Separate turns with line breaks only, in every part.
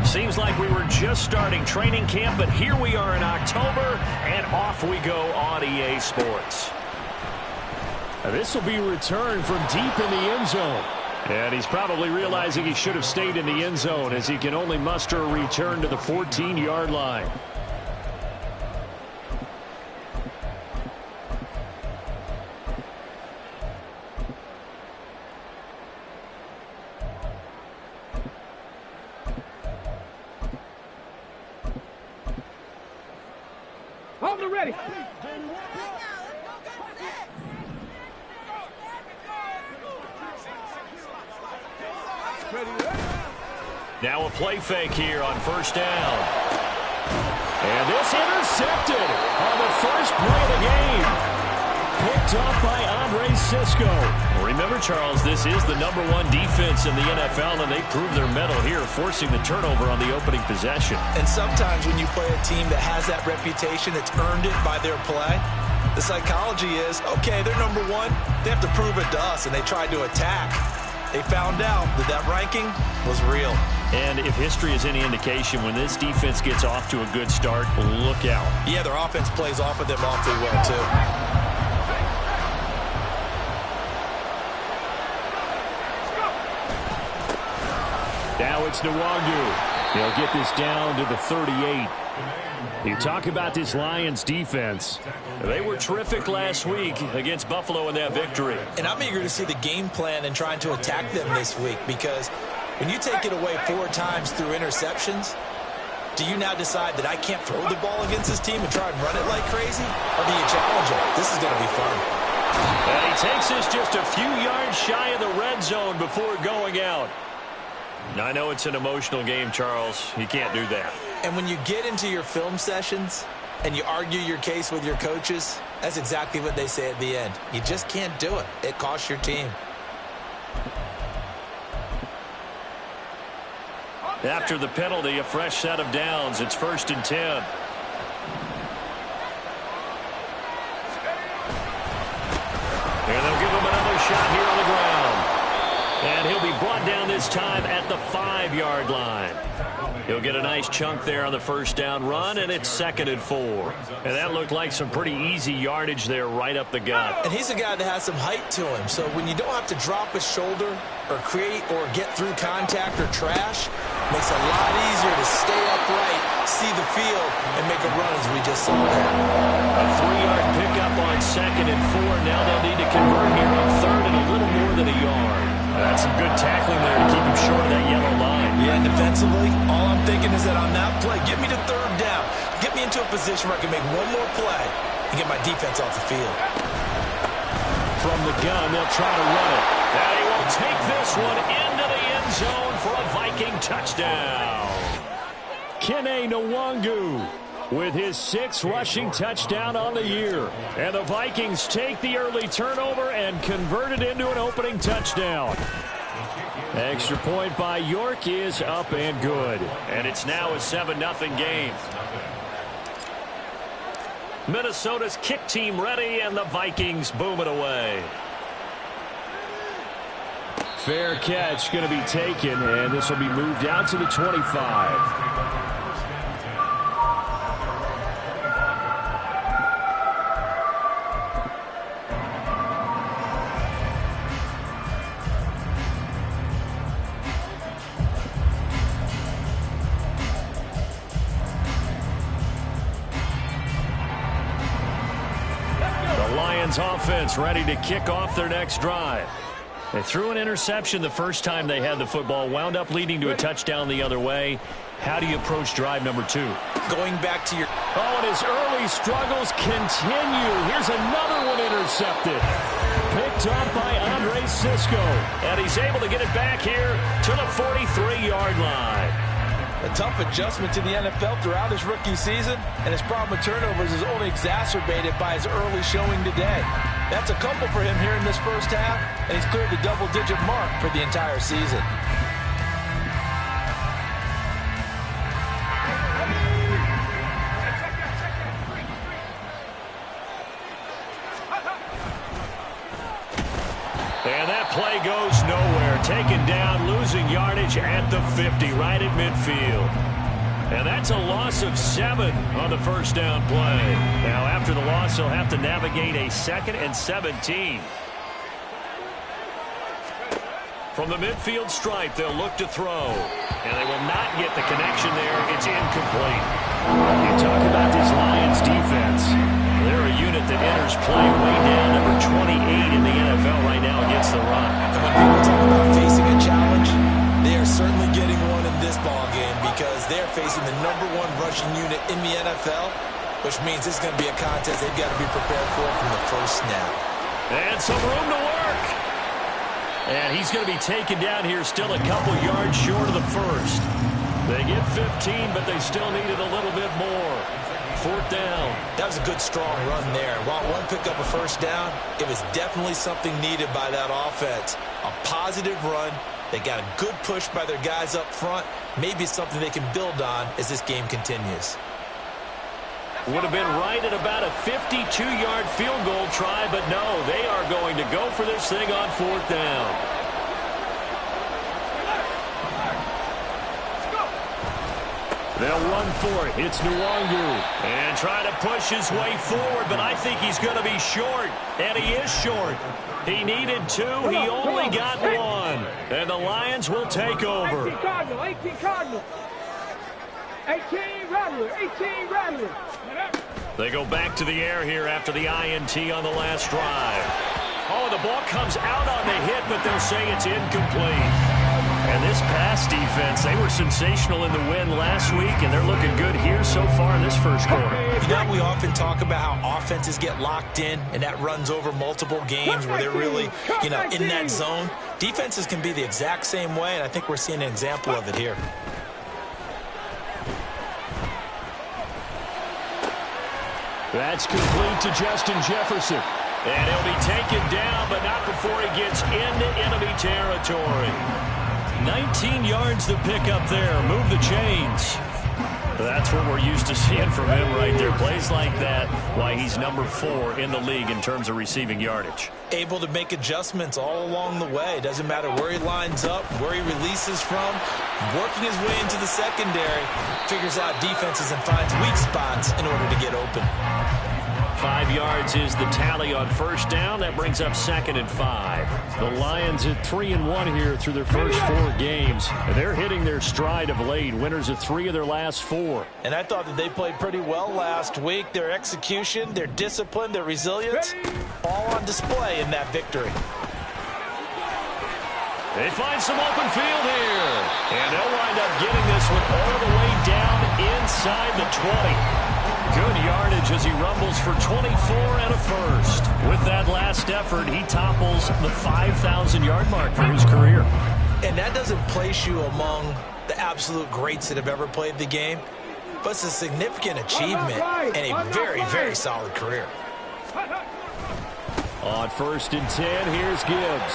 Seems like we were just starting training camp, but here we are in October, and off we go on EA Sports.
This will be returned from deep in the end zone.
And he's probably realizing he should have stayed in the end zone as he can only muster a return to the 14-yard line.
Ready.
Now a play fake here on first down. And this intercepted on the first play of the game. Picked up by Andre Cisco. Remember, Charles, this is the #1 defense in the NFL, and they prove their mettle here, forcing the turnover on the opening possession.
And sometimes when you play a team that has that reputation, that's earned it by their play, the psychology is, okay, they're #1. They have to prove it to us, and they tried to attack. They found out that that ranking was real.
And if history is any indication, when this defense gets off to a good start, look out.
Yeah, their offense plays off of them awfully well, too.
Now it's Nwangu. They'll get this down to the 38. You talk about this Lions defense.
They were terrific last week against Buffalo in that victory.
And I'm eager to see the game plan and trying to attack them this week, because when you take it away 4 times through interceptions, do you now decide that I can't throw the ball against this team and try and run it like crazy? Or do you challenge them? This is going to be fun.
And he takes us just a few yards shy of the red zone before going out. I know it's an emotional game, Charles. You can't do that.
And when you get into your film sessions and you argue your case with your coaches, that's exactly what they say at the end. You just can't do it. It costs your team.
After the penalty, a fresh set of downs. It's 1st and 10. And they'll give him another shot here on the ground. And he'll be brought down this time at the 5-yard line. He'll get a nice chunk there on the first down run, and it's 2nd and 4. And that looked like some pretty easy yardage there right up the gut.
And he's a guy that has some height to him, so when you don't have to drop a shoulder or create or get through contact or trash, makes it a lot easier to stay upright, see the field, and make a run as we just saw there.
A 3-yard pickup on 2nd and 4. Now they'll need to convert here on 3rd and a little more than a yard. That's some good tackling there to keep him short of that yellow line.
Yeah, and defensively, all I'm thinking is that on that play, get me to 3rd down. Get me into a position where I can make one more play and get my defense off the field.
From the gun, they'll try to run it.
And he will take this one into the end zone for a Viking touchdown.
Kene Nwangu with his 6th rushing touchdown on the year. And the Vikings take the early turnover and convert it into an opening touchdown. Extra point by York is up and good.
And it's now a 7-0 game. Minnesota's kick team ready, and the Vikings boom it away.
Fair catch going to be taken, and this will be moved out to the 25.
Offense ready to kick off their next drive. They threw an interception the first time they had the football, wound up leading to a touchdown the other way. How do you approach drive number 2?
Going back to your...
Oh, and his early struggles continue. Here's another one intercepted. Picked up by Andre Cisco.
And he's able to get it back here to the 43-yard line.
A tough adjustment to the NFL throughout his rookie season, and his problem with turnovers is only exacerbated by his early showing today. That's a couple for him here in this first half, and he's cleared the double-digit mark for the entire season.
And that play goes nowhere. Taken
down, losing yardage at the 50, right at midfield. And that's a loss of 7 on the first down play. Now, after the loss, they'll have to navigate a 2nd and 17. From the midfield stripe, they'll look to throw. And they will not get the connection there. It's incomplete. You talk about this Lions defense. They're a unit that enters play way down, number 28 in the NFL right now against the run.
And when people talk about facing a challenge, they are certainly getting one in this ball game because they're facing the #1 rushing unit in the NFL, which means it's going to be a contest they've got to be prepared for from the first snap.
And some room to work. And he's going to be taken down here still a couple yards short of the first. They get 15, but they still needed a little bit more. 4th down.
That was a good, strong run there. While one picked up a first down, it was definitely something needed by that offense. A positive run. They got a good push by their guys up front. Maybe something they can build on as this game continues.
Would have been right at about a 52-yard field goal try, but no, they are going to go for this thing on 4th down. They'll run for it. It's Nwangu. And trying to push his way forward, but I think he's going to be short. And he is short. He needed 2. He only got 1. And the Lions will take over.
18 Cardinal, 18 Cardinal. 18 Rattler, 18 Rattler.
They go back to the air here after the INT on the last drive. Oh, the ball comes out on the hit, but they'll say it's incomplete. And this pass defense, they were sensational in the win last week, and they're looking good here so far in this first quarter.
You know, we often talk about how offenses get locked in, and that runs over multiple games where they're really, in that zone. Defenses can be the exact same way, and I think we're seeing an example of it here.
That's complete to Justin Jefferson. And he'll be taken down, but not before he gets into enemy territory. 19 yards to pick up there. Move the chains. That's what we're used to seeing from him right there. Plays like that, why he's number 4 in the league in terms of receiving yardage.
Able to make adjustments all along the way. Doesn't matter where he lines up, where he releases from. Working his way into the secondary. Figures out defenses and finds weak spots in order to get open.
5 yards is the tally on first down. That brings up 2nd and 5. The Lions at 3-1 here through their first 4 games. They're hitting their stride of late. Winners of 3 of their last 4.
And I thought that they played pretty well last week. Their execution, their discipline, their resilience, all on display in that victory.
They find some open field here. And they'll wind up getting this one all the way down inside the 20. Good yardage as he rumbles for 24 and a first. With that last effort, he topples the 5,000-yard mark for his career.
And that doesn't place you among the absolute greats that have ever played the game, but it's a significant achievement and a very, very solid career.
On 1st and 10, here's Gibbs.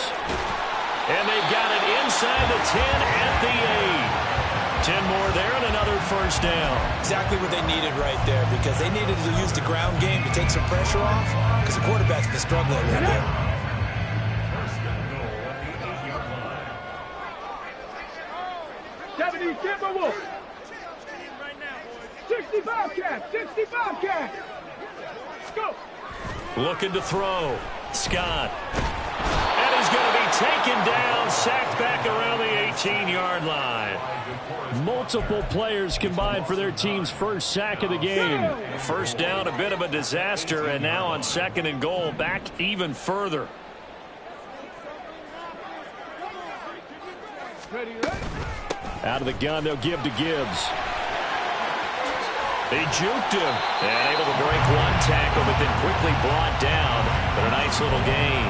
And they've got it inside the 10 at the 8. 10 more there and another first down.
Exactly what they needed right there because they needed to use the ground game to take some pressure off because the quarterback's been struggling a little bit.
Timberwolves. 65 cat, 65 cat. Go.
Looking to throw. Scott. And he's going to be taken down, sacked back around the 18-yard line. Multiple players combined for their team's first sack of the game. First down, a bit of a disaster, and now on 2nd and goal, back even further. Out of the gun, they'll give to Gibbs. They juked him and able to break one tackle, but then quickly brought down. But a nice little gain.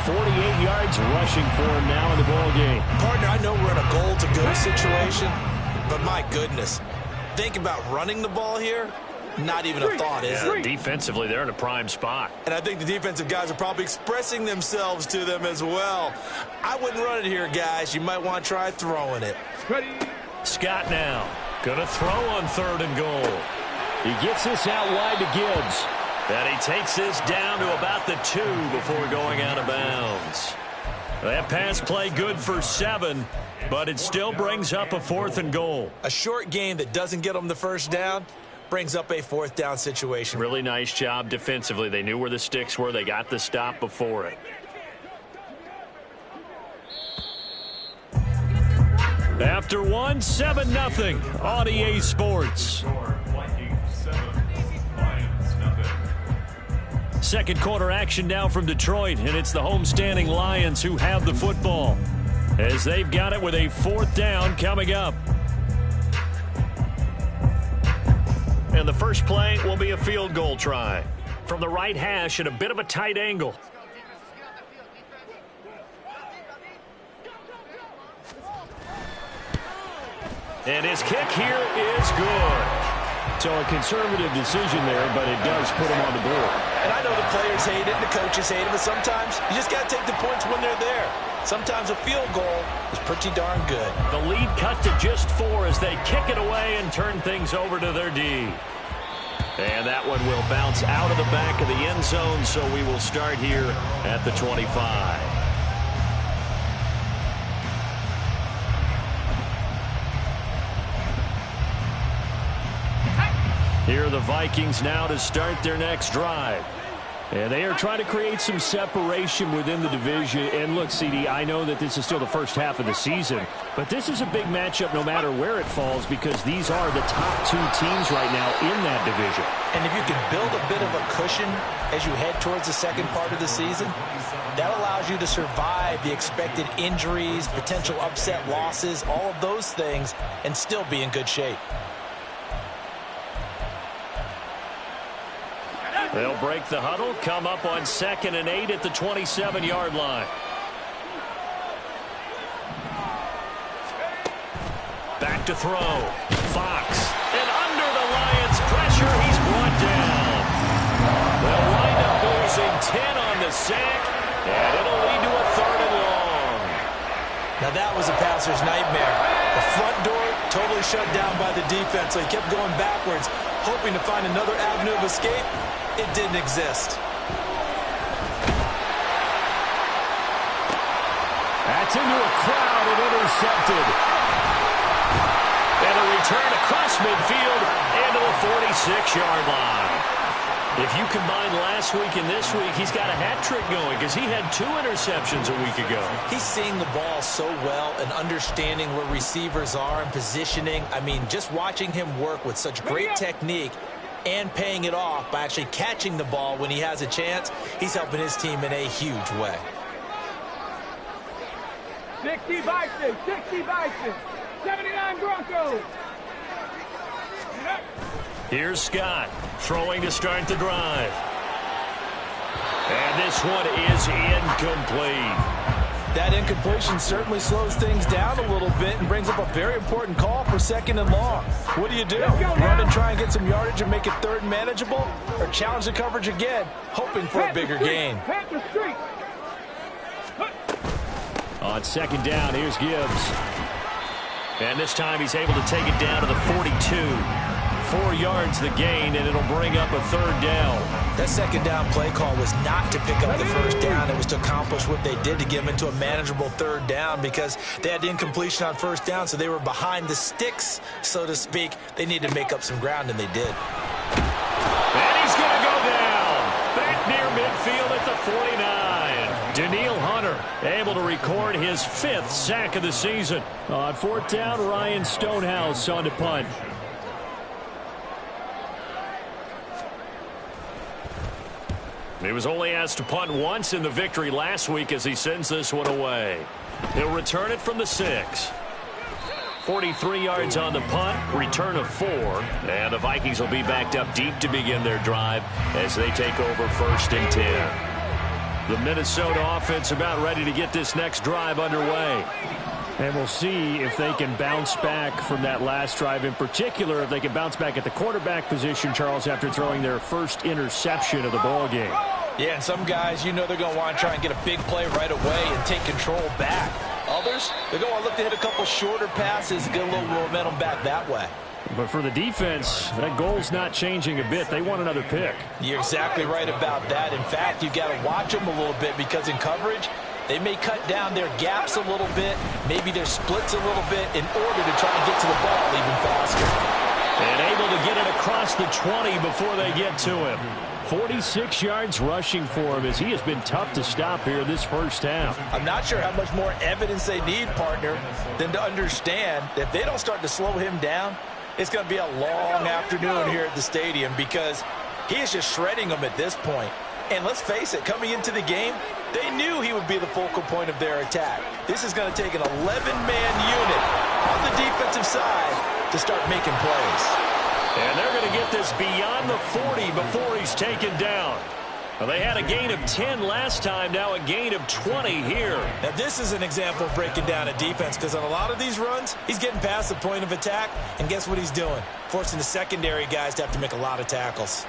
48 yards rushing for him now in the ball game.
Partner, I know we're in a goal-to-go situation, but my goodness, think about running the ball here. Not even a thought, is it?
Defensively, they're in a prime spot.
And I think the defensive guys are probably expressing themselves to them as well. I wouldn't run it here, guys. You might want to try throwing it.
Scott now. Going to throw on 3rd and goal. He gets this out wide to Gibbs. And he takes this down to about the 2 before going out of bounds. That pass play good for 7, but it still brings up a 4th and goal.
A short game that doesn't get them the first down brings up a 4th down situation.
Really nice job defensively. They knew where the sticks were. They got the stop before it. After 1, 7-0 on EA Sports. Second quarter action now from Detroit, and it's the homestanding Lions who have the football as they've got it with a 4th down coming up. And the first play will be a field goal try from the right hash at a bit of a tight angle. And his kick here is good. So a conservative decision there, but it does put him on the board.
And I know the players hate it and the coaches hate it, but sometimes you just got to take the points when they're there. Sometimes a field goal is pretty darn good.
The lead cut to just 4 as they kick it away and turn things over to their D. And that one will bounce out of the back of the end zone, so we will start here at the 25. Here are the Vikings now to start their next drive. And they are trying to create some separation within the division. And look, CD, I know that this is still the first half of the season, but this is a big matchup no matter where it falls because these are the top 2 teams right now in that division.
And if you can build a bit of a cushion as you head towards the second part of the season, that allows you to survive the expected injuries, potential upset losses, all of those things, and still be in good shape.
They'll break the huddle, come up on 2nd and 8 at the 27-yard line. Back to throw. Fox. And under the Lions' pressure, he's brought down. They'll wind up losing 10 on the sack, and it'll lead to a 3rd and long.
Now that was a passer's nightmare. The front door totally shut down by the defense, so he kept going backwards, hoping to find another avenue of escape. It didn't exist.
That's into a crowd and intercepted. And a return across midfield into the 46-yard line. If you combine last week and this week, he's got a hat trick going because he had 2 interceptions a week ago.
He's seeing the ball so well and understanding where receivers are and positioning. I mean, just watching him work with such great technique and paying it off by actually catching the ball when he has a chance, he's helping his team in a huge way.
60 Vikings, 60 Vikings, 79 Broncos.
Here's Scott throwing to start the drive. And this one is incomplete.
That incompletion certainly slows things down a little bit and brings up a very important call for 2nd and long. What do? Run and try and get some yardage and make it 3rd and manageable, or challenge the coverage again, hoping for a bigger gain?
On 2nd down, here's Gibbs. And this time he's able to take it down to the 42. 4 yards the gain, and it'll bring up a 3rd down.
That 2nd down play call was not to pick up the 1st down. It was to accomplish what they did to get them into a manageable 3rd down because they had the incompletion on 1st down, so they were behind the sticks, so to speak. They needed to make up some ground, and they did.
And he's going to go down. Back near midfield at the 49. Danielle Hunter able to record his 5th sack of the season. On 4th down, Ryan Stonehouse on to punt. He was only asked to punt once in the victory last week as he sends this one away. He'll return it from the 6. 43 yards on the punt, return of 4. And the Vikings will be backed up deep to begin their drive as they take over 1st and 10. The Minnesota offense about ready to get this next drive underway. And we'll see if they can bounce back from that last drive. In particular, if they can bounce back at the quarterback position, Charles, after throwing their first interception of the ball game.
Yeah, and some guys, you know they're going to want to try and get a big play right away and take control back. Others, they're going to want to look to hit a couple shorter passes, get a little momentum back that way.
But for the defense, that goal's not changing a bit. They want another pick.
You're exactly right about that. In fact, you've got to watch them a little bit because in coverage, They may cut down their gaps a little bit, maybe their splits a little bit in order to try to get to the ball even faster.
And able to get it across the 20 before they get to him. 46 yards rushing for him as he has been tough to stop here this first half.
I'm not sure how much more evidence they need, partner, than to understand that if they don't start to slow him down, it's going to be a long afternoon here at the stadium because he is just shredding them at this point. And let's face it, coming into the game, they knew he would be the focal point of their attack. This is going to take an 11-man unit on the defensive side to start making plays.
And they're going to get this beyond the 40 before he's taken down. Well, they had a gain of 10 last time, now a gain of 20 here.
Now, this is an example of breaking down a defense because on a lot of these runs, he's getting past the point of attack, and guess what he's doing? Forcing the secondary guys to have to make a lot of tackles.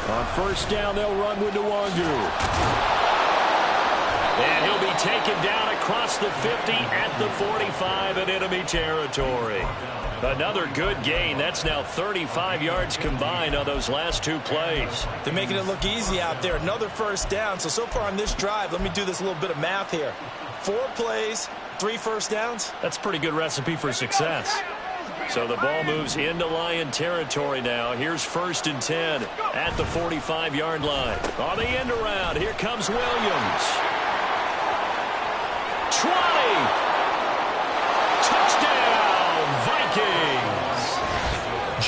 On first down, they'll run with Nwangu. And he'll be taken down across the 50 at the 45 in enemy territory. Another good gain. That's now 35 yards combined on those last two plays.
They're making it look easy out there. Another first down. So far on this drive, let me do this little bit of math here. 4 plays, 3 first downs.
That's a pretty good recipe for success. So the ball moves into Lion territory now. Here's 1st and 10 at the 45-yard line. On the end around, here comes Williams. 20. Touchdown, Vikings.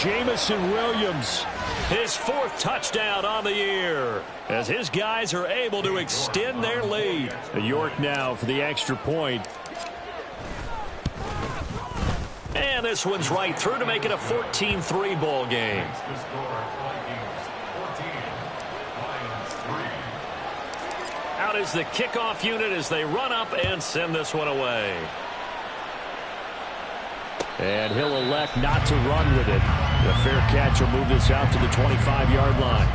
Jamison Williams, his 4th touchdown on the year, as his guys are able to extend their lead. York now for the extra point. And this one's right through to make it a 14-3 ball game. Out is the kickoff unit as they run up and send this one away. And he'll elect not to run with it. The fair catch will move this out to the 25-yard line.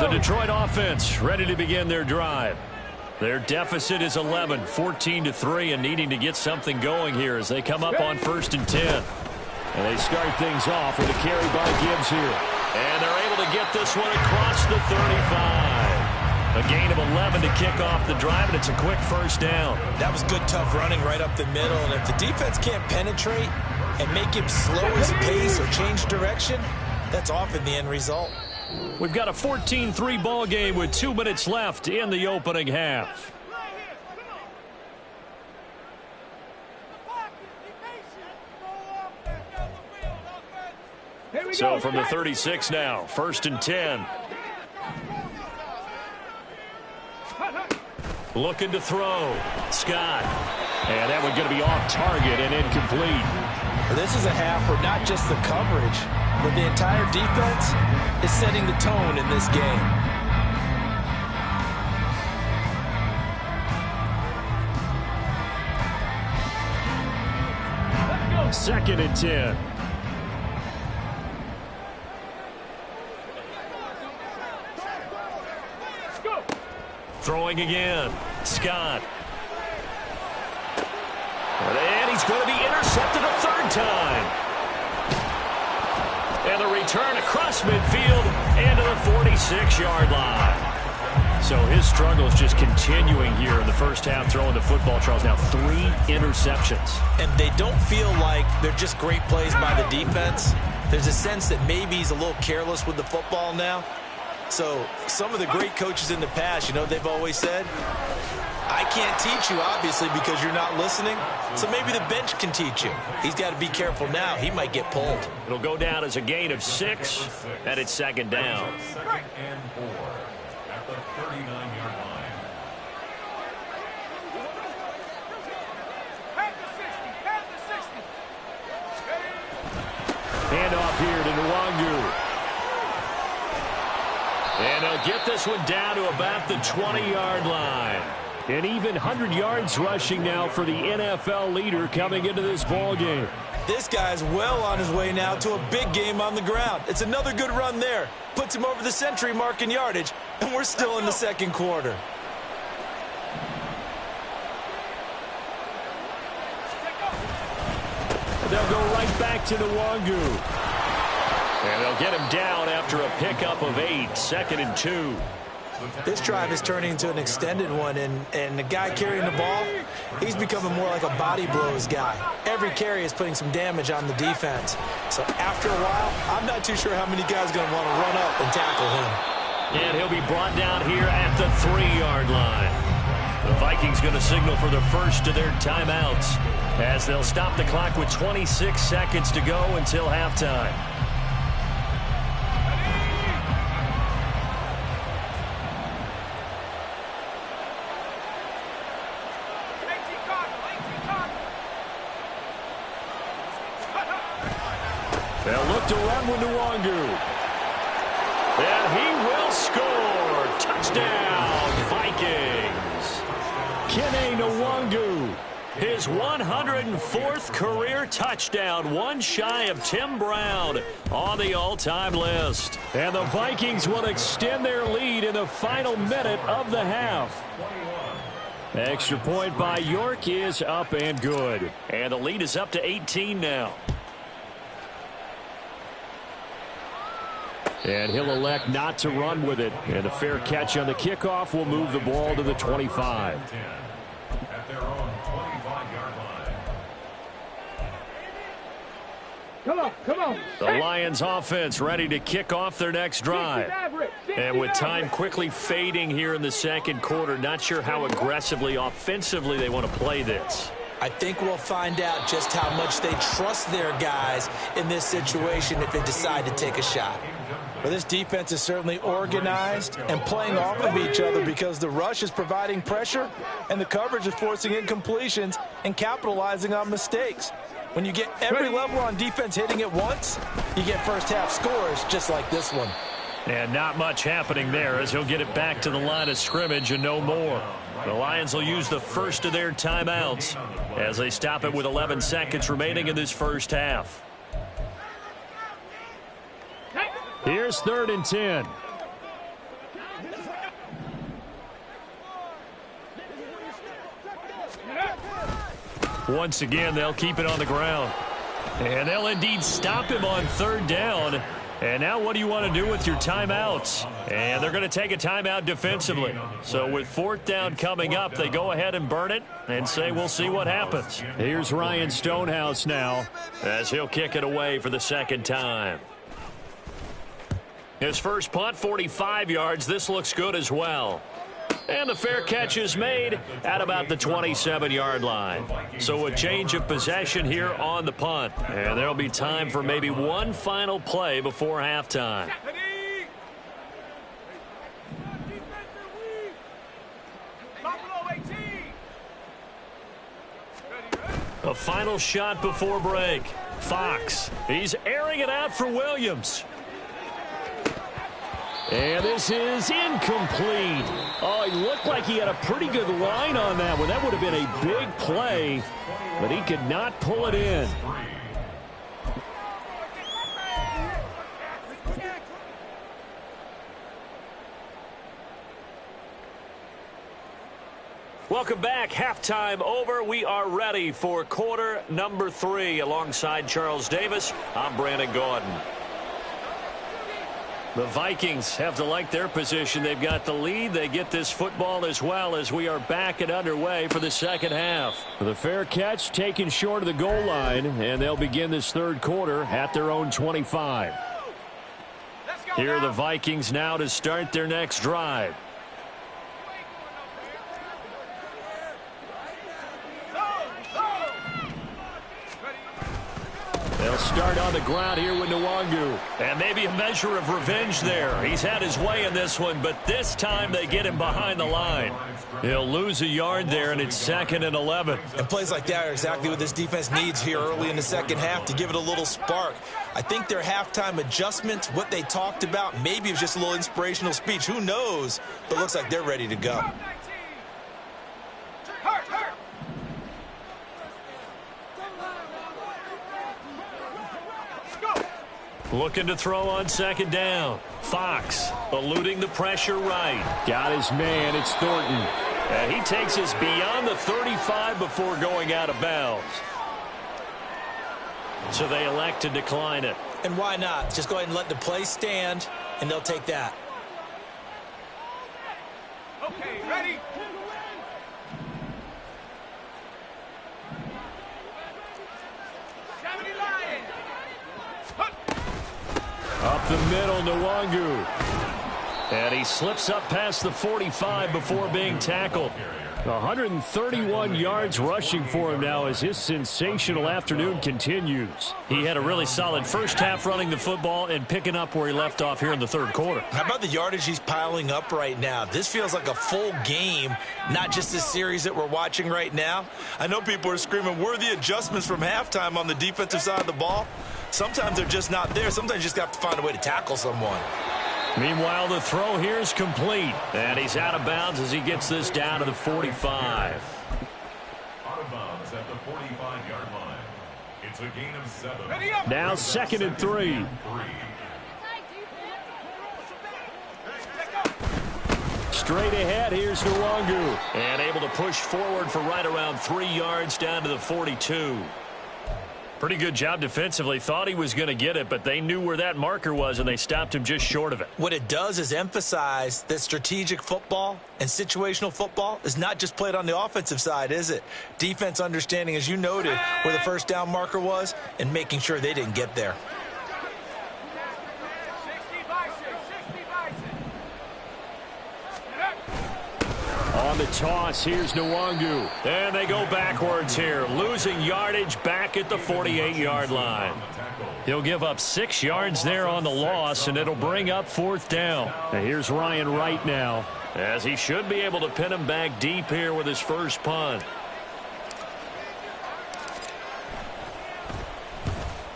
The Detroit offense ready to begin their drive. Their deficit is 11, 14-3, and needing to get something going here as they come up on 1st and 10. And they start things off with a carry by Gibbs here. And they're able to get this one across the 35. A gain of 11 to kick off the drive, and it's a quick first down.
That was good, tough running right up the middle. And if the defense can't penetrate and make him slow his pace or change direction, that's often the end result.
We've got a 14-3 ball game with 2 minutes left in the opening half. So from the 36 now, 1st and 10. Looking to throw. Scott. And that one going to be off target and incomplete.
This is a half where not just the coverage, but the entire defense is setting the tone in this game.
2nd and 10. Throwing again. Scott. And he's going to be intercepted a 3rd time. And the return across midfield and to the 46-yard line. So his struggle is just continuing here in the first half, throwing the football. Charles, now 3 interceptions.
And they don't feel like they're just great plays by the defense. There's a sense that maybe he's a little careless with the football now. So some of the great coaches in the past, you know, they've always said, I can't teach you, obviously, because you're not listening. So maybe the bench can teach you. He's got to be careful now. He might get pulled.
It'll go down as a gain of 6, and it's 2nd down.
2nd and 4 at the 39-yard line.
Handoff here to Nwangu. And they'll get this one down to about the 20-yard line. An even 100 yards rushing now for the NFL leader coming into this ball game.
This guy's well on his way now to a big game on the ground. It's another good run there. Puts him over the century mark in yardage, and we're still in the 2nd quarter.
they'll go right back to Nwangu. And they'll get him down after a pickup of 8, 2nd and 2.
This drive is turning into an extended one, and the guy carrying the ball, he's becoming more like a body blows guy. Every carry is putting some damage on the defense. So after a while, I'm not too sure how many guys are going to want to run up and tackle him.
And he'll be brought down here at the 3-yard line. The Vikings going to signal for the first of their timeouts as they'll stop the clock with 26 seconds to go until halftime. They'll look to run with Nwangu. And he will score. Touchdown, Vikings. Kene Nwangu, his 104th career touchdown, one shy of Tim Brown on the all-time list. And the Vikings will extend their lead in the final minute of the half. Extra point by York is up and good. And the lead is up to 18 now. And he'll elect not to run with it. And a fair catch on the kickoff will move the ball to the 25.
At their own 25-yard line.
Come on.
The Lions offense ready to kick off their next drive. And with time quickly fading here in the second quarter, not sure how aggressively, offensively they want to play this.
I think we'll find out just how much they trust their guys in this situation if they decide to take a shot. But this defense is certainly organized and playing off of each other because the rush is providing pressure and the coverage is forcing incompletions and capitalizing on mistakes. When you get every level on defense hitting at once, you get first half scores just like this one.
And not much happening there as he'll get it back to the line of scrimmage and no more. The Lions will use the first of their timeouts as they stop it with 11 seconds remaining in this first half. Here's 3rd and 10. Once again, they'll keep it on the ground. And they'll indeed stop him on 3rd down. And now what do you want to do with your timeouts? And they're going to take a timeout defensively. So with 4th down coming up, they go ahead and burn it and say we'll see what happens. Here's Ryan Stonehouse now as he'll kick it away for the 2nd time. His first punt, 45 yards. This looks good as well. And the fair catch is made at about the 27-yard line. So a change of possession here on the punt. And there'll be time for maybe one final play before halftime. A final shot before break. Fox, he's airing it out for Williams. And this is incomplete. Oh, he looked like he had a pretty good line on that one. That would have been a big play, but he could not pull it in. Welcome back. Halftime over. We are ready for quarter number 3. Alongside Charles Davis, I'm Brandon Gaudin. The Vikings have to like their position. They've got the lead. They get this football as well as we are back and underway for the second half. The fair catch taken short of the goal line, and they'll begin this third quarter at their own 25. Here are the Vikings now to start their next drive. They'll start on the ground here with Nwangu. And maybe a measure of revenge there. He's had his way in this one, but this time they get him behind the line. He'll lose a yard there, and it's 2nd and 11.
And plays like that are exactly what this defense needs here early in the second half to give it a little spark. I think their halftime adjustments, what they talked about, maybe it was just a little inspirational speech. Who knows? But it looks like they're ready to go.
Looking to throw on second down. Fox eluding the pressure right. Got his man. It's Thornton. And he takes us beyond the 35 before going out of bounds. So they elect to decline it.
And why not? Just go ahead and let the play stand, and they'll take that.
Okay, ready?
Up the middle, Nwangu. And he slips up past the 45 before being tackled. 131 yards rushing for him now as his sensational afternoon continues. He had a really solid first half running the football and picking up where he left off here in the third quarter.
How about the yardage he's piling up right now? This feels like a full game, not just the series that we're watching right now. I know people are screaming, where are the adjustments from halftime on the defensive side of the ball? Sometimes they're just not there. Sometimes you just have to find a way to tackle someone.
Meanwhile, the throw here is complete. And he's out of bounds as he gets this down to the 45.
Out of bounds at the 45-yard line. It's a gain of 7.
Now 2nd and 3. Straight ahead, here's Nwangu. And able to push forward for right around 3 yards down to the 42. Pretty good job defensively. Thought he was going to get it, but they knew where that marker was, and they stopped him just short of it.
What it does is emphasize that strategic football and situational football is not just played on the offensive side, is it? Defense understanding, as you noted, where the first down marker was and making sure they didn't get there.
On the toss, here's Nwangu. And they go backwards here, losing yardage back at the 48-yard line. He'll give up 6 yards there on the loss, and it'll bring up 4th down. And here's Ryan Wright now, as he should be able to pin him back deep here with his first punt.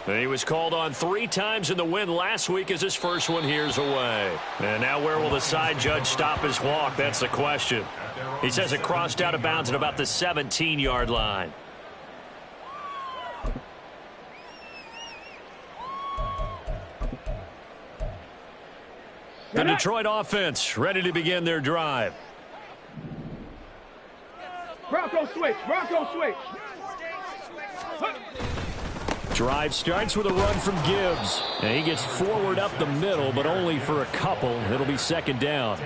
And he was called on 3 times in the win last week as his first one here's away. And now where will the side judge stop his walk? That's the question. He says it crossed out of bounds at about the 17-yard line. The Detroit offense ready to begin their drive.
Bronco switch. Bronco switch.
Drive starts with a run from Gibbs. And he gets forward up the middle, but only for a couple. It'll be 2nd down.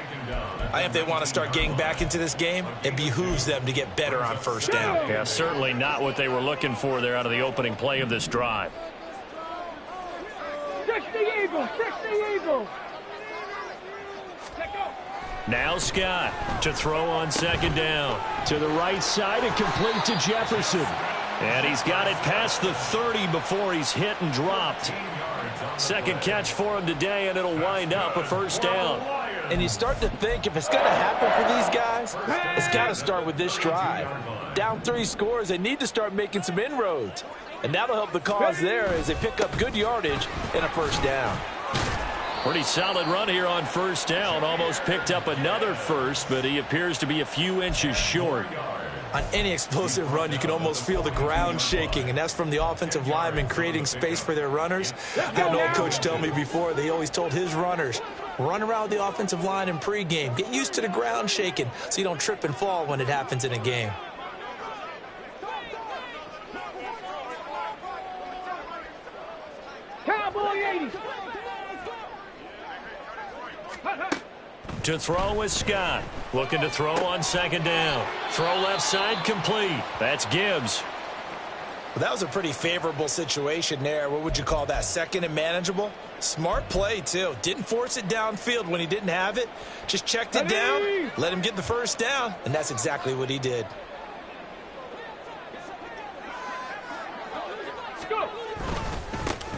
I think if they want to start getting back into this game, it behooves them to get better on first down.
Yeah, certainly not what they were looking for there out of the opening play of this drive.
60 Eagles. 60 Eagles.
Now Scott to throw on 2nd down. To the right side and complete to Jefferson. And he's got it past the 30 before he's hit and dropped. 2nd catch for him today, and it'll wind up a 1st down.
And you start to think if it's going to happen for these guys, it's got to start with this drive. Down 3 scores, they need to start making some inroads. And that'll help the cause there as they pick up good yardage and a 1st down.
Pretty solid run here on 1st down. Almost picked up another first, but he appears to be a few inches short.
On any explosive run, you can almost feel the ground shaking, and that's from the offensive linemen creating space for their runners. I had an old coach tell me before, they always told his runners, run around the offensive line in pregame. Get used to the ground shaking so you don't trip and fall when it happens in a game.
Cowboy 80.
To throw is Scott. Looking to throw on 2nd down. Throw left side complete. That's Gibbs.
Well, that was a pretty favorable situation there. What would you call that? 2nd and manageable? Smart play, too. Didn't force it downfield when he didn't have it. Just checked it down, let him get the 1st down, and that's exactly what he did.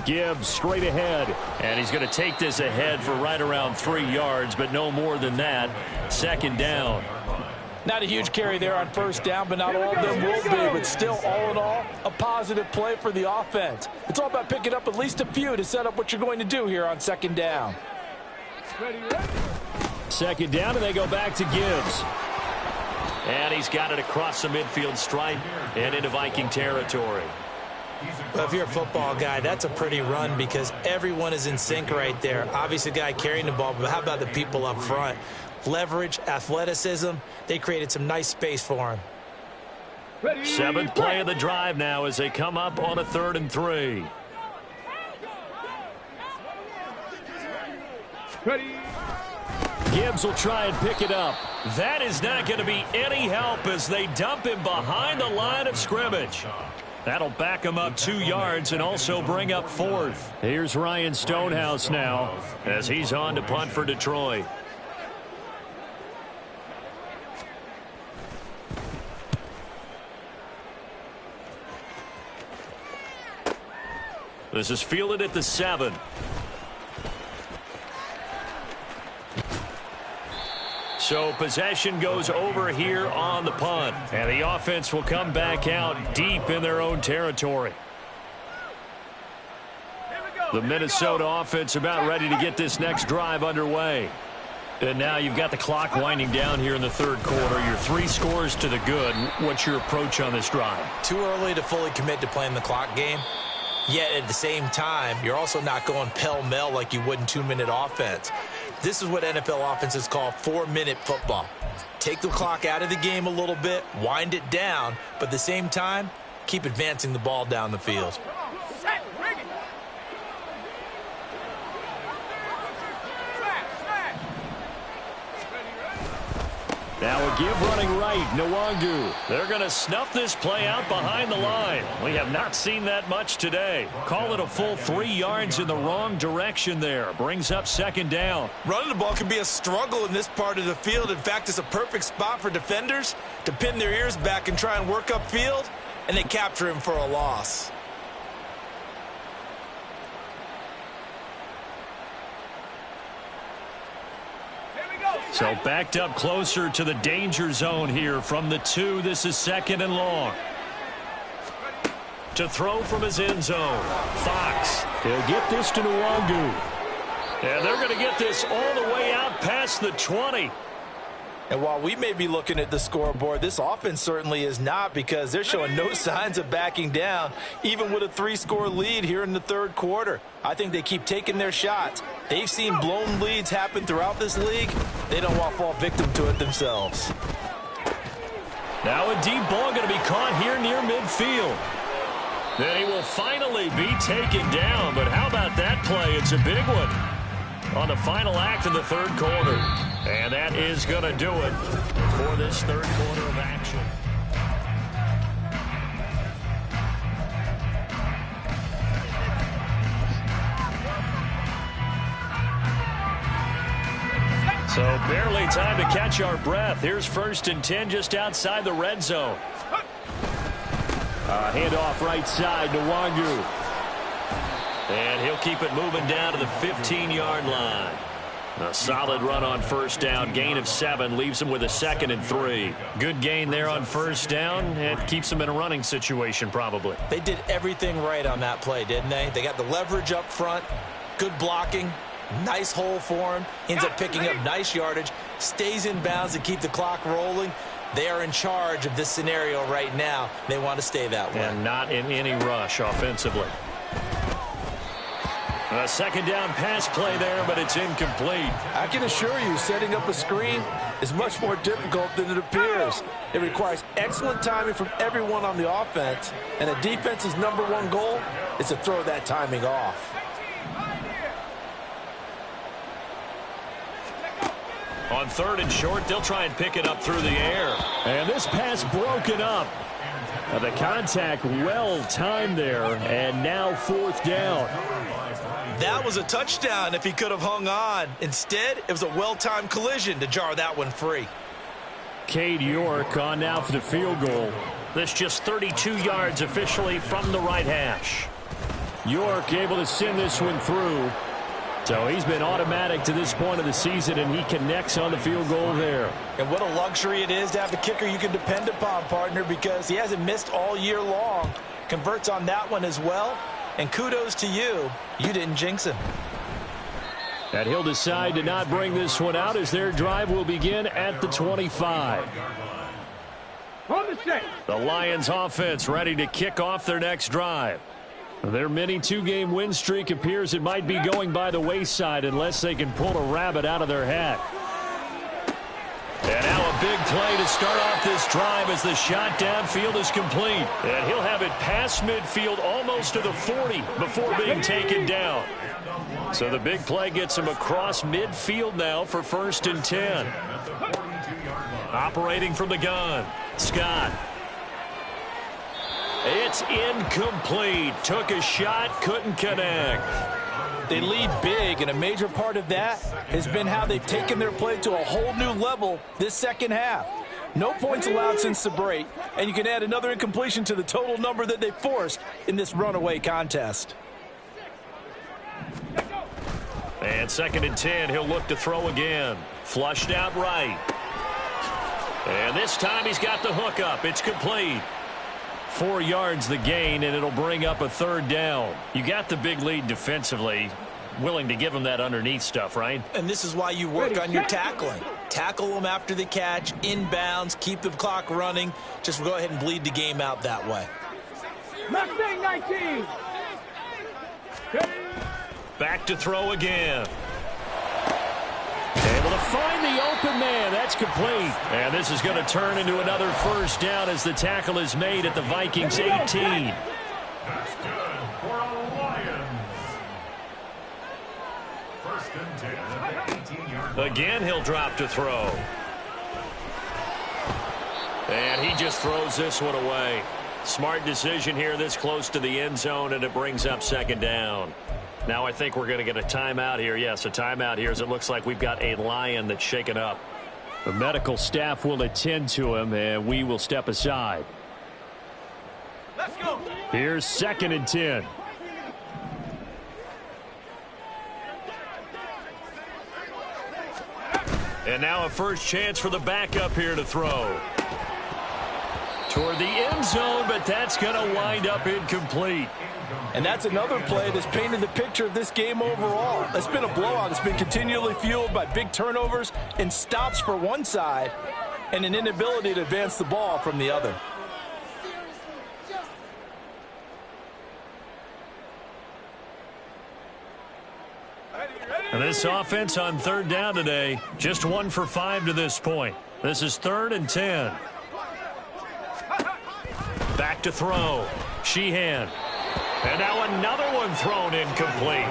Gibbs straight ahead, and he's going to take this ahead for right around 3 yards, but no more than that. 2nd down.
Not a huge carry there on 1st down, but not all of them will be. But still, all in all, a positive play for the offense. It's all about picking up at least a few to set up what you're going to do here on 2nd down.
2nd down, and they go back to Gibbs. And he's got it across the midfield stripe and into Viking territory.
Well, if you're a football guy, that's a pretty run because everyone is in sync right there. Obviously, the guy carrying the ball, but how about the people up front? Leverage, athleticism, they created some nice space for him.
7th play of the drive now as they come up on a 3rd and 3.
Ready.
Gibbs will try and pick it up. That is not going to be any help as they dump him behind the line of scrimmage. That'll back him up 2 yards and also bring up 4th. Here's Ryan Stonehouse now as he's on to punt for Detroit. This is fielded at the 7. So possession goes over here on the punt. And the offense will come back out deep in their own territory. The Minnesota offense about ready to get this next drive underway. And now you've got the clock winding down here in the 3rd quarter. You're 3 scores to the good. What's your approach on this drive?
Too early to fully commit to playing the clock game. Yet at the same time, you're also not going pell-mell like you would in 2-minute offense. This is what NFL offenses call 4-minute football. Take the clock out of the game a little bit, wind it down, but at the same time, keep advancing the ball down the field.
Now a give running right, Nwangu. They're going to snuff this play out behind the line. We have not seen that much today. Call it a full 3 yards in the wrong direction there. Brings up 2nd down.
Running the ball can be a struggle in this part of the field. In fact, it's a perfect spot for defenders to pin their ears back and try and work upfield, and they capture him for a loss.
So backed up closer to the danger zone here from the 2. This is 2nd and long. To throw from his end zone. Fox. He'll get this to Nwangu. And they're going to get this all the way out past the 20.
And while we may be looking at the scoreboard, this offense certainly is not, because they're showing no signs of backing down, even with a 3-score lead here in the 3rd quarter. I think they keep taking their shots. They've seen blown leads happen throughout this league. They don't want to fall victim to it themselves.
Now a deep ball going to be caught here near midfield. Then he will finally be taken down. But how about that play? It's a big one on the final act of the 3rd quarter. And that is going to do it for this 3rd quarter of action. So barely time to catch our breath. Here's 1st and 10 just outside the red zone. Handoff right side to Nwangu. And he'll keep it moving down to the 15-yard line. A solid run on 1st down. Gain of 7 leaves him with a 2nd and 3. Good gain there on 1st down and keeps him in a running situation probably.
They did everything right on that play, didn't they? They got the leverage up front, good blocking, nice hole for him, ends up picking up nice yardage, stays in bounds to keep the clock rolling. They are in charge of this scenario right now. They want to stay that way.
And not in any rush offensively. A 2nd down pass play there, but it's incomplete.
I can assure you, setting up a screen is much more difficult than it appears. It requires excellent timing from everyone on the offense, and a defense's #1 goal is to throw that timing off.
On 3rd and short, they'll try and pick it up through the air. And this pass broken up. The contact well timed there, and now 4th down.
That was a touchdown if he could have hung on. Instead, it was a well-timed collision to jar that one free.
Cade York on now for the field goal. This just 32 yards officially from the right hash. York able to send this one through. So he's been automatic to this point of the season, and he connects on the field goal there.
And what a luxury it is to have a kicker you can depend upon, partner, because he hasn't missed all year long. Converts on that one as well. And kudos to you. You didn't jinx him.
And he'll decide to not bring this one out as their drive will begin at the 25.
On the set.
The Lions offense ready to kick off their next drive. Their mini 2-game win streak appears it might be going by the wayside unless they can pull a rabbit out of their hat. And now a big play to start off this drive as the shot downfield is complete. And he'll have it past midfield almost to the 40 before being taken down. So the big play gets him across midfield now for 1st and 10. Operating from the gun, Scott. It's incomplete. Took a shot, couldn't connect.
They lead big, and a major part of that has been how they've taken their play to a whole new level this second half. No points allowed since the break, and you can add another incompletion to the total number that they forced in this runaway contest.
And 2nd and 10, he'll look to throw again. Flushed out right. And this time he's got the hook up. It's complete. 4 yards the gain, and it'll bring up a 3rd down. You got the big lead defensively. Willing to give them that underneath stuff, right?
And this is why you work on your tackling. Tackle them after the catch, inbounds, keep the clock running. Just go ahead and bleed the game out that way.
Mustang 19.
Back to throw again. Able to find the open man. That's complete. And this is going to turn into another 1st down as the tackle is made at the Vikings 18.
That's good for a Lions. 1st and 10 at the 18-yard line.
Again, he'll drop to throw. And he just throws this one away. Smart decision here this close to the end zone, and it brings up 2nd down. Now I think we're going to get a timeout here. Yes, a timeout here as it looks like we've got a Lion that's shaken up. The medical staff will attend to him, and we will step aside.
Let's go.
Here's 2nd and 10. And now a first chance for the backup here to throw. Toward the end zone, but that's going to wind up incomplete.
And that's another play that's painted the picture of this game overall. It's been a blowout. It's been continually fueled by big turnovers and stops for one side and an inability to advance the ball from the other.
And this offense on 3rd down today, just 1 for 5 to this point. This is 3rd and 10. Back to throw. Sheehan. And now another one thrown incomplete.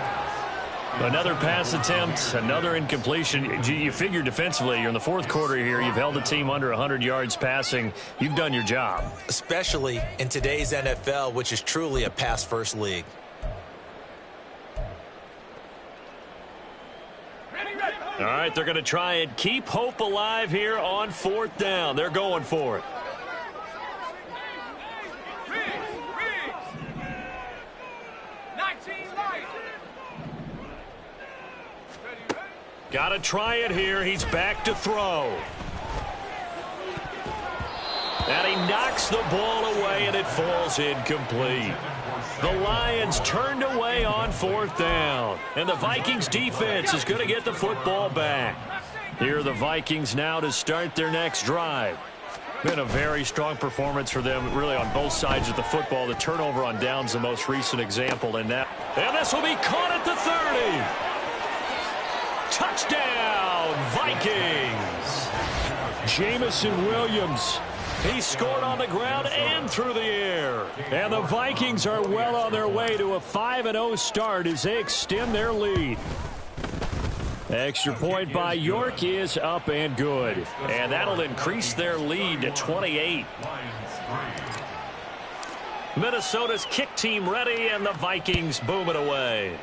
Another pass attempt, another incompletion. You figure defensively, you're in the 4th quarter here. You've held the team under 100 yards passing. You've done your job.
Especially in today's NFL, which is truly a pass-first league.
All right, they're going to try and keep hope alive here on 4th down. They're going for it. Got to try it here. He's back to throw. And he knocks the ball away, and it falls incomplete. The Lions turned away on 4th down. And the Vikings defense is going to get the football back. Here are the Vikings now to start their next drive. Been a very strong performance for them, really, on both sides of the football. The turnover on downs, the most recent example in that. And this will be caught at the 30. Touchdown, Vikings. Jamison Williams. He scored on the ground and through the air. And the Vikings are well on their way to a 5-0 start as they extend their lead. Extra point by York is up and good. And that'll increase their lead to 28. Minnesota's kick team ready, and the Vikings boom it away.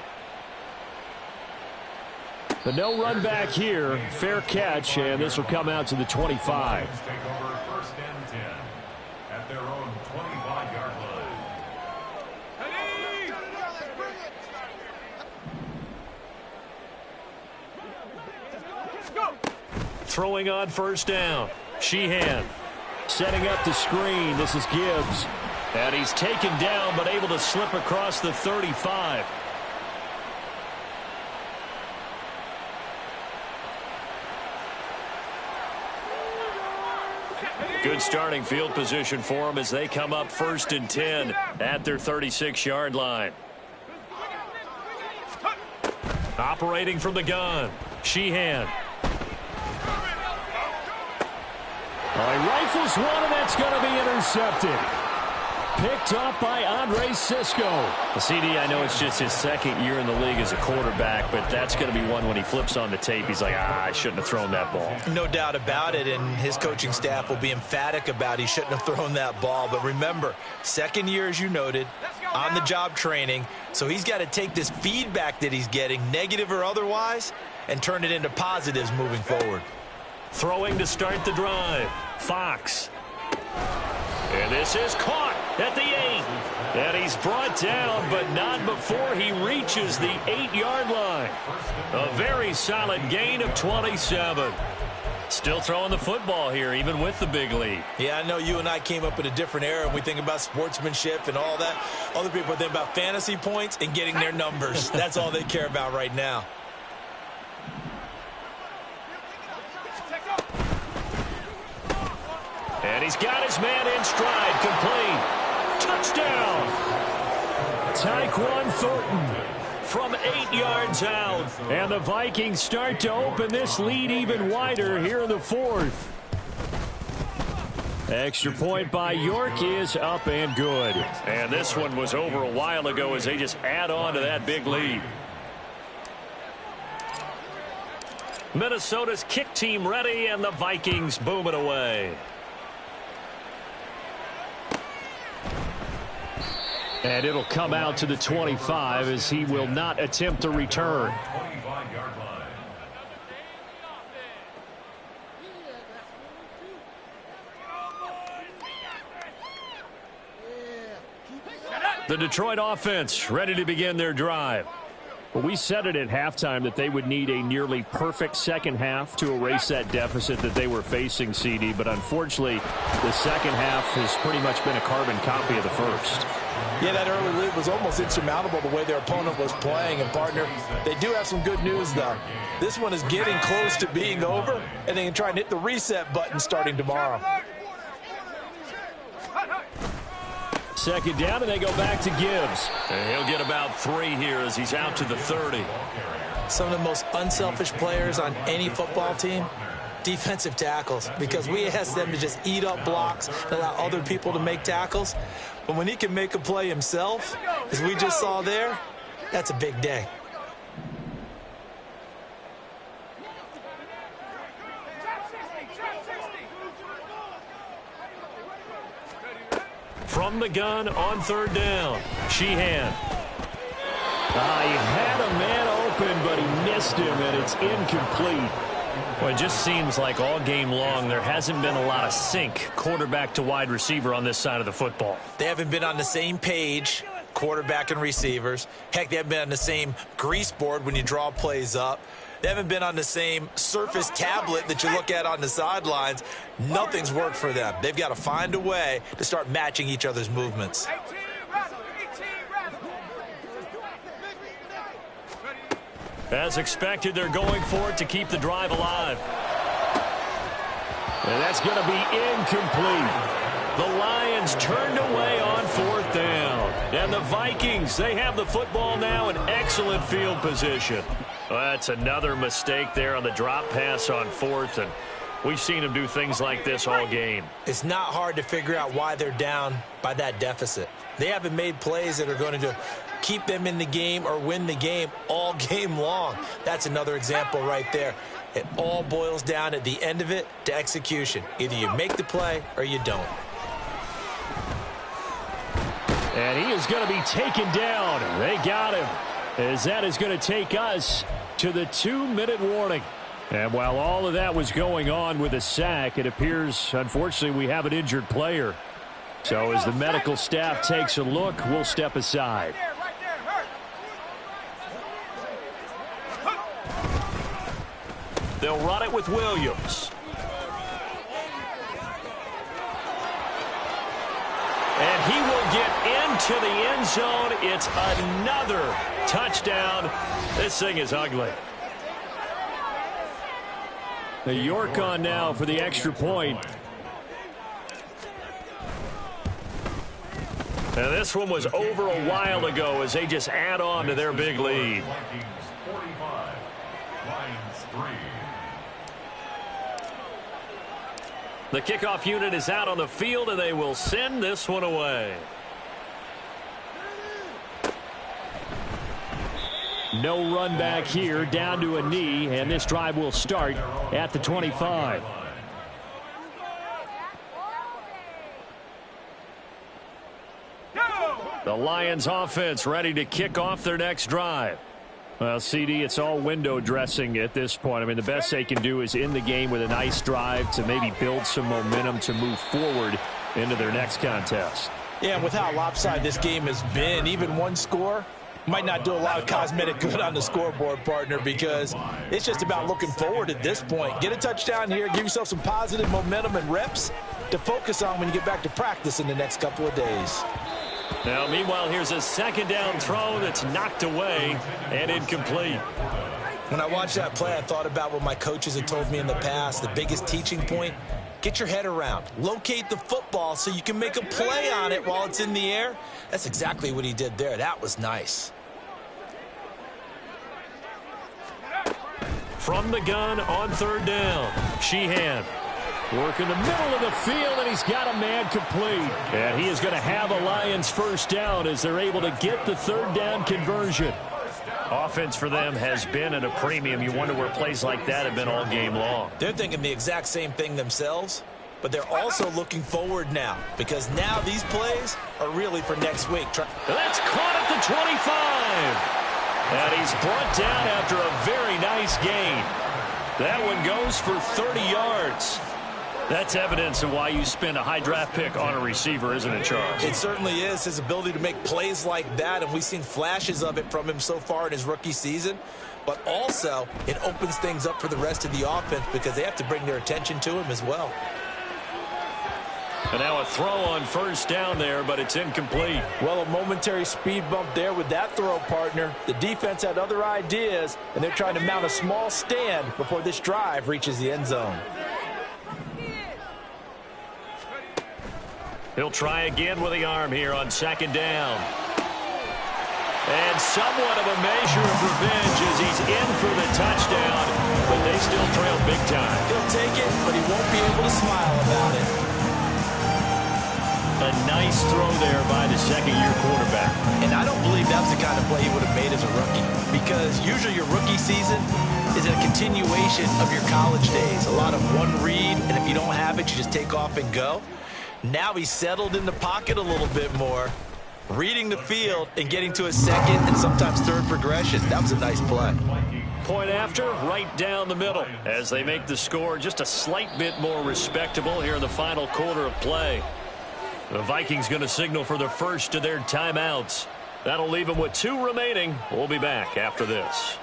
But no run back here. Fair catch, and this will come out to the 25.
Take over 1st and 10 at their own 25-yard line.
Throwing on 1st down. Sheehan setting up the screen. This is Gibbs. And he's taken down but able to slip across the 35. Good starting field position for them as they come up 1st and 10 at their 36-yard line. Operating from the gun. Sheehan. He rifles one, and that's going to be intercepted. Picked up by Andre Cisco.
CD, I know it's just his second year in the league as a quarterback, but that's going to be one when he flips on the tape. He's like, I shouldn't have thrown that ball.
No doubt about it, and his coaching staff will be emphatic about he shouldn't have thrown that ball. But remember, second year, as you noted, on-the-job training, so he's got to take this feedback that he's getting, negative or otherwise, and turn it into positives moving forward.
Throwing to start the drive, Fox. And this is caught at the 8. And he's brought down, but not before he reaches the 8-yard line. A very solid gain of 27. Still throwing the football here, even with the big lead.
Yeah, I know you and I came up in a different era, and we think about sportsmanship and all that. Other people think about fantasy points and getting their numbers. That's all they care about right now.
And he's got his man in stride, complete. Touchdown! Tyquan Thornton from 8 yards out. And the Vikings start to open this lead even wider here in the 4th. Extra point by York is up and good. And this one was over a while ago as they just add on to that big lead. Minnesota's kick team ready, and the Vikings boom it away. And it'll come out to the 25 as he will not attempt to return.
25-yard line.
The Detroit offense ready to begin their drive. Well, we said it at halftime that they would need a nearly perfect second half to erase that deficit that they were facing, CD. But unfortunately, the second half has pretty much been a carbon copy of the first.
Yeah, that early lead was almost insurmountable the way their opponent was playing. And, partner, they do have some good news, though. This one is getting close to being over, and they can try and hit the reset button starting tomorrow.
Second down, and they go back to Gibbs. And he'll get about 3 here as he's out to the 30.
Some of the most unselfish players on any football team, defensive tackles, because we ask them to just eat up blocks and allow other people to make tackles. But when he can make a play himself, as we just saw there, that's a big day.
From the gun on third down, Sheehan. He had a man open, but he missed him, and it's incomplete. Well, it just seems like all game long there hasn't been a lot of sync quarterback to wide receiver on this side of the football.
They haven't been on the same page, quarterback and receivers. Heck, they haven't been on the same grease board when you draw plays up. They haven't been on the same Surface tablet that you look at on the sidelines. Nothing's worked for them. They've got to find a way to start matching each other's movements.
As expected, they're going for it to keep the drive alive. And that's going to be incomplete. The Lions turned away on fourth down. And the Vikings, they have the football now in excellent field position. Well, that's another mistake there on the drop pass on fourth, and we've seen them do things like this all game.
It's not hard to figure out why they're down by that deficit. They haven't made plays that are going to keep them in the game or win the game all game long. That's another example right there. It all boils down at the end of it to execution. Either you make the play or you don't.
And he is going to be taken down. They got him, as that is going to take us to the 2-minute warning. And while all of that was going on with a sack, it appears, unfortunately, we have an injured player. So as the medical staff takes a look, we'll step aside. They'll run it with Williams. And he will get into the end zone. It's another touchdown. This thing is ugly. The York on now for the extra point. And this one was over a while ago as they just add on to their big lead.
45, Lions 3.
The kickoff unit is out on the field, and they will send this one away. No run back here, down to a knee, and this drive will start at the 25. The Lions offense ready to kick off their next drive. Well, CD, it's all window dressing at this point. I mean, the best they can do is end the game with a nice drive to maybe build some momentum to move forward into their next contest.
Yeah, and with how lopsided this game has been, even one score might not do a lot of cosmetic good on the scoreboard, partner, because it's just about looking forward at this point. Get a touchdown here, give yourself some positive momentum and reps to focus on when you get back to practice in the next couple of days.
Now, meanwhile, here's a second down throw that's knocked away and incomplete.
When I watched that play, I thought about what my coaches had told me in the past. The biggest teaching point, get your head around. Locate the football so you can make a play on it while it's in the air. That's exactly what he did there. That was nice.
From the gun on third down, Sheehan. Working the middle of the field, and he's got a man complete. And he is going to have a Lions first down as they're able to get the third down conversion. Offense for them has been at a premium. You wonder where plays like that have been all game long.
They're thinking the exact same thing themselves, but they're also looking forward now because now these plays are really for next week.
That's caught at the 25. And he's brought down after a very nice gain. That one goes for 30 yards. That's evidence of why you spend a high draft pick on a receiver, isn't it, Charles?
It certainly is. His ability to make plays like that, and we've seen flashes of it from him so far in his rookie season. But also, it opens things up for the rest of the offense because they have to bring their attention to him as well.
And now a throw on first down there, but it's incomplete.
Well, a momentary speed bump there with that throw, partner. The defense had other ideas, and they're trying to mount a small stand before this drive reaches the end zone.
He'll try again with the arm here on second down. And somewhat of a measure of revenge as he's in for the touchdown, but they still trail big time.
He'll take it, but he won't be able to smile about it.
A nice throw there by the second-year quarterback.
And I don't believe that was the kind of play he would have made as a rookie, because usually your rookie season is a continuation of your college days. A lot of one read, and if you don't have it, you just take off and go. Now he's settled in the pocket a little bit more, reading the field and getting to a second and sometimes third progression. That was a nice play.
Point after, right down the middle, as they make the score just a slight bit more respectable here in the final quarter of play. The Vikings going to signal for the first of their timeouts. That'll leave them with 2 remaining. We'll be back after this.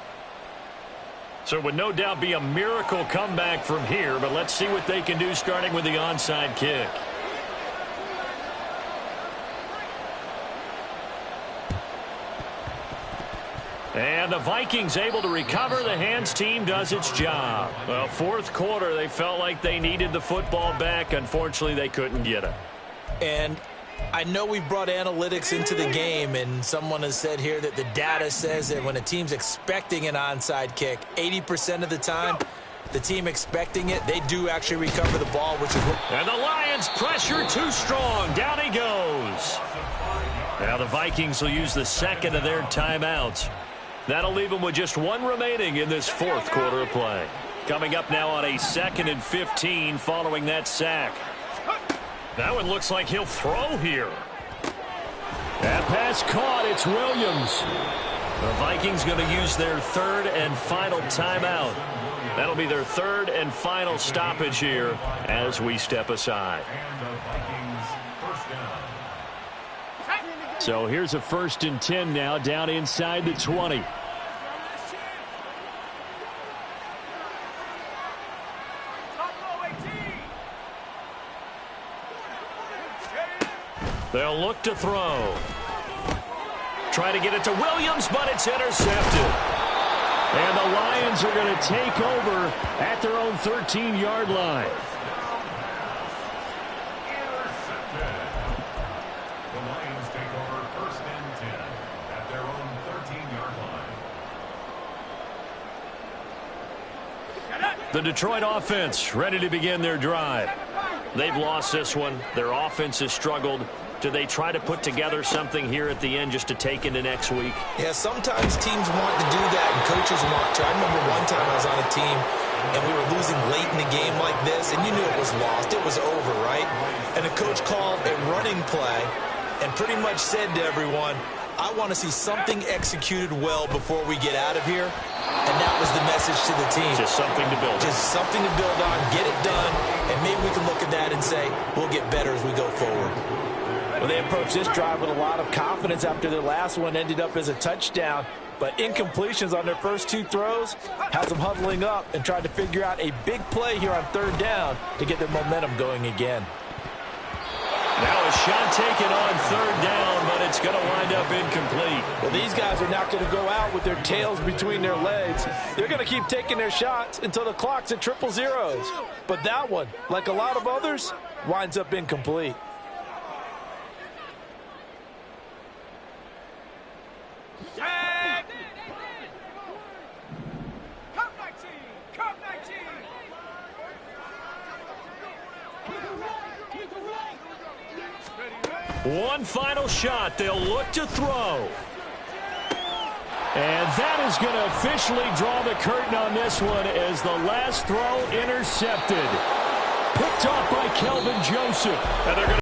So it would no doubt be a miracle comeback from here, but let's see what they can do starting with the onside kick. And the Vikings able to recover. The hands team does its job. Well, fourth quarter, they felt like they needed the football back. Unfortunately, they couldn't get it.
And I know we brought analytics into the game, and someone has said here that the data says that when a team's expecting an onside kick, 80% of the time, the team expecting it, they do actually recover the ball, which is what...
And the Lions pressure too strong. Down he goes. Now the Vikings will use the second of their timeouts. That'll leave them with just 1 remaining in this fourth quarter of play. Coming up now on a 2nd and 15 following that sack. That one looks like he'll throw here. That pass caught. It's Williams. The Vikings going to use their 3rd and final timeout. That'll be their 3rd and final stoppage here as we step aside. So here's a 1st and 10 now down inside the 20. They'll look to throw. Try to get it to Williams, but it's intercepted. And the Lions are going to take over at their own 13-yard line.
The Lions take over 1st and 10 at their own 13-yard line.
The Detroit offense ready to begin their drive. They've lost this one. Their offense has struggled. do they try to put together something here at the end just to take into next week?
Yeah, sometimes teams want to do that and coaches want to. I remember one time I was on a team and we were losing late in the game like this, and you knew it was lost. It was over, right? And the coach called a running play and pretty much said to everyone, I want to see something executed well before we get out of here. And that was the message to the team.
Just something to build on.
Just something to build on, get it done, and maybe we can look at that and say, we'll get better as we go forward.
Well, they approached this drive with a lot of confidence after their last one ended up as a touchdown. But incompletions on their first two throws has them huddling up and trying to figure out a big play here on third down to get their momentum going again.
Now a shot taken on third down, but it's going to wind up incomplete.
Well, these guys are not going to go out with their tails between their legs. They're going to keep taking their shots until the clock's at 000. But that one, like a lot of others, winds up incomplete.
One final shot. They'll look to throw. And that is going to officially draw the curtain on this one as the last throw intercepted. Picked off by Kelvin Joseph. And they're going